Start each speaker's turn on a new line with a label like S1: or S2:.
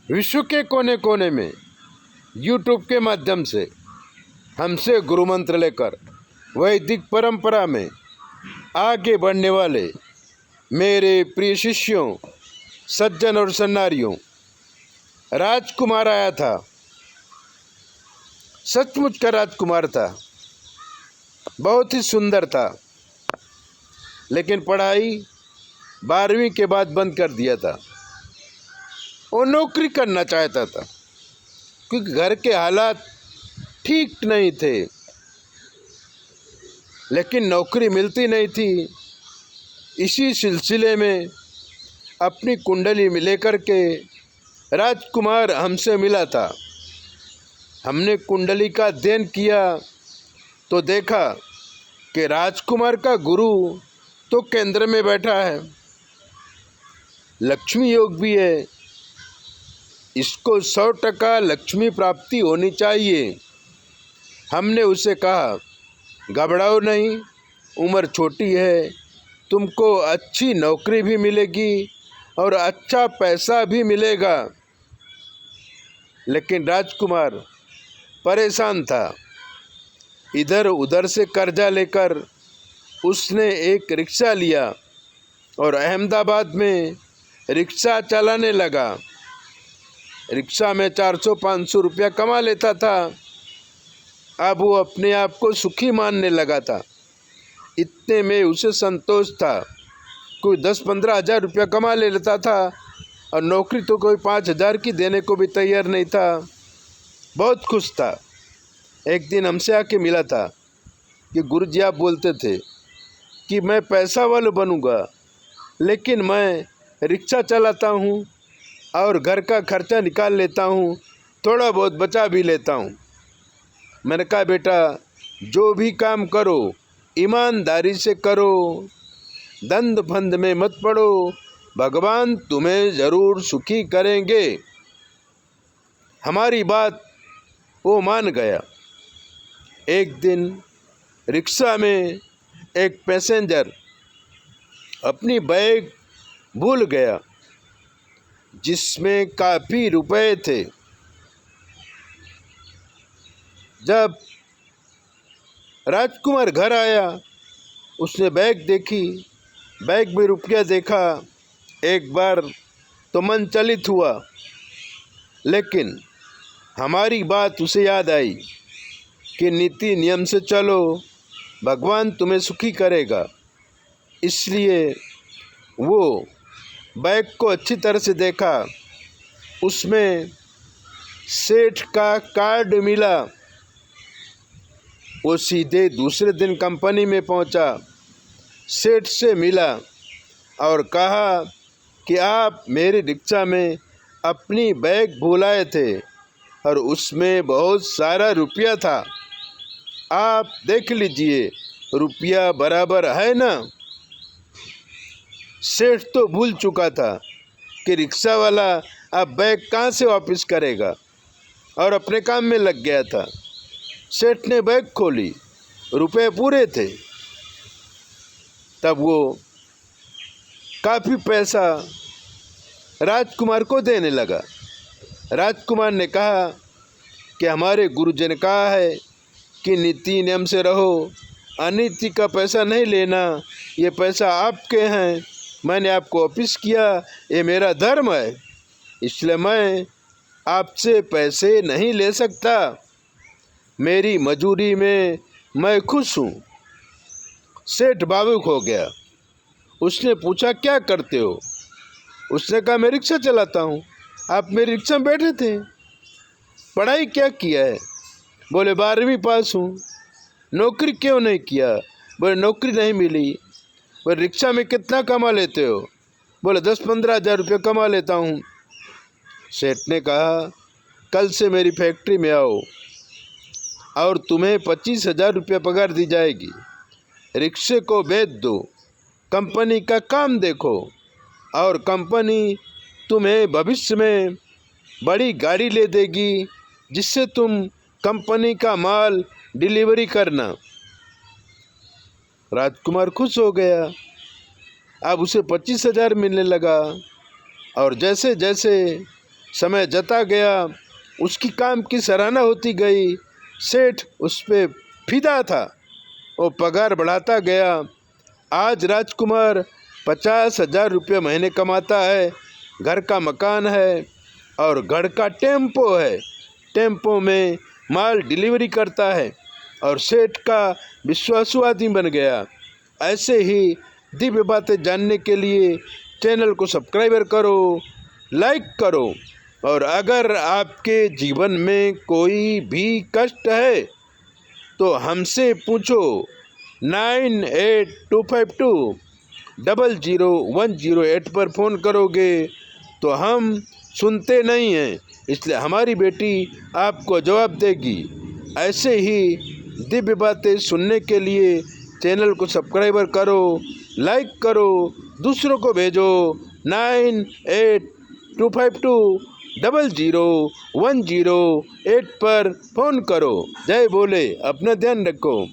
S1: विश्व के कोने कोने में यूट्यूब के माध्यम से हमसे गुरु मंत्र लेकर वैदिक परंपरा में आगे बढ़ने वाले मेरे प्रिय शिष्यों, सज्जन और सन्नारियों, राजकुमार आया था। सचमुच का राजकुमार था, बहुत ही सुंदर था, लेकिन पढ़ाई 12वीं के बाद बंद कर दिया था। वो नौकरी करना चाहता था क्योंकि घर के हालात ठीक नहीं थे, लेकिन नौकरी मिलती नहीं थी। इसी सिलसिले में अपनी कुंडली में लेकर के राजकुमार हमसे मिला था। हमने कुंडली का अध्ययन किया तो देखा कि राजकुमार का गुरु तो केंद्र में बैठा है, लक्ष्मी योग भी है, इसको 100% लक्ष्मी प्राप्ति होनी चाहिए। हमने उसे कहा, घबराओ नहीं, उम्र छोटी है, तुमको अच्छी नौकरी भी मिलेगी और अच्छा पैसा भी मिलेगा। लेकिन राजकुमार परेशान था। इधर उधर से कर्जा लेकर उसने एक रिक्शा लिया और अहमदाबाद में रिक्शा चलाने लगा। रिक्शा में 400-500 रुपया कमा लेता था। अब वो अपने आप को सुखी मानने लगा था। इतने में उसे संतोष था। कोई 10-15 हज़ार रुपया कमा ले लेता था और नौकरी तो कोई 5,000 की देने को भी तैयार नहीं था। बहुत खुश था। एक दिन हमसे आके मिला था कि गुरुजी आप बोलते थे कि मैं पैसा वाला बनूंगा, लेकिन मैं रिक्शा चलाता हूँ और घर का खर्चा निकाल लेता हूँ, थोड़ा बहुत बचा भी लेता हूँ। मैंने कहा, बेटा जो भी काम करो ईमानदारी से करो, दंड फंद में मत पड़ो, भगवान तुम्हें ज़रूर सुखी करेंगे। हमारी बात वो मान गया। एक दिन रिक्शा में एक पैसेंजर अपनी बैग भूल गया जिसमें काफ़ी रुपए थे। जब राजकुमार घर आया, उसने बैग देखी, बैग में रुपया देखा। एक बार तो मन चलित हुआ, लेकिन हमारी बात उसे याद आई कि नीति नियम से चलो, भगवान तुम्हें सुखी करेगा। इसलिए वो बैग को अच्छी तरह से देखा। उसमें सेठ का कार्ड मिला। वो सीधे दूसरे दिन कंपनी में पहुंचा, सेठ से मिला और कहा कि आप मेरी रिक्शा में अपनी बैग भुलाए थे और उसमें बहुत सारा रुपया था, आप देख लीजिए, रुपया बराबर है ना। सेठ तो भूल चुका था कि रिक्शा वाला अब बैग कहाँ से वापस करेगा और अपने काम में लग गया था। सेठ ने बैग खोली, रुपए पूरे थे। तब वो काफ़ी पैसा राजकुमार को देने लगा। राजकुमार ने कहा कि हमारे गुरुजी ने कहा है कि नीति नियम से रहो, अनीति का पैसा नहीं लेना, ये पैसा आपके हैं, मैंने आपको वापस किया, ये मेरा धर्म है, इसलिए मैं आपसे पैसे नहीं ले सकता। मेरी मजूरी में मैं खुश हूँ। सेठ भावुक हो गया। उसने पूछा, क्या करते हो? उसने कहा, मैं रिक्शा चलाता हूँ। आप मेरी रिक्शा में बैठे थे। पढ़ाई क्या किया है? बोले 12वीं पास हूँ। नौकरी क्यों नहीं किया? बोले नौकरी नहीं मिली। बोले रिक्शा में कितना कमा लेते हो? बोले 10-15 हज़ार रुपये कमा लेता हूँ। सेठ ने कहा, कल से मेरी फैक्ट्री में आओ और तुम्हें 25,000 रुपये पगार दी जाएगी। रिक्शे को बेच दो, कंपनी का काम देखो और कंपनी तुम्हें भविष्य में बड़ी गाड़ी ले देगी, जिससे तुम कंपनी का माल डिलीवरी करना। राजकुमार खुश हो गया। अब उसे 25,000 मिलने लगा और जैसे जैसे समय जता गया, उसकी काम की सराहना होती गई। सेठ उस पे फिदा था, वो पगार बढ़ाता गया। आज राजकुमार 50,000 रुपये महीने कमाता है, घर का मकान है और घर का टेम्पो है। टेम्पो में माल डिलीवरी करता है और सेठ का विश्वासु आदमी बन गया। ऐसे ही दिव्य बातें जानने के लिए चैनल को सब्सक्राइब करो, लाइक करो। और अगर आपके जीवन में कोई भी कष्ट है तो हमसे पूछो। 9825200108 पर फ़ोन करोगे तो हम सुनते नहीं हैं, इसलिए हमारी बेटी आपको जवाब देगी। ऐसे ही दिव्य बातें सुनने के लिए चैनल को सब्सक्राइब करो, लाइक करो, दूसरों को भेजो। 9825200108 पर फ़ोन करो। जय बोले, अपना ध्यान रखो।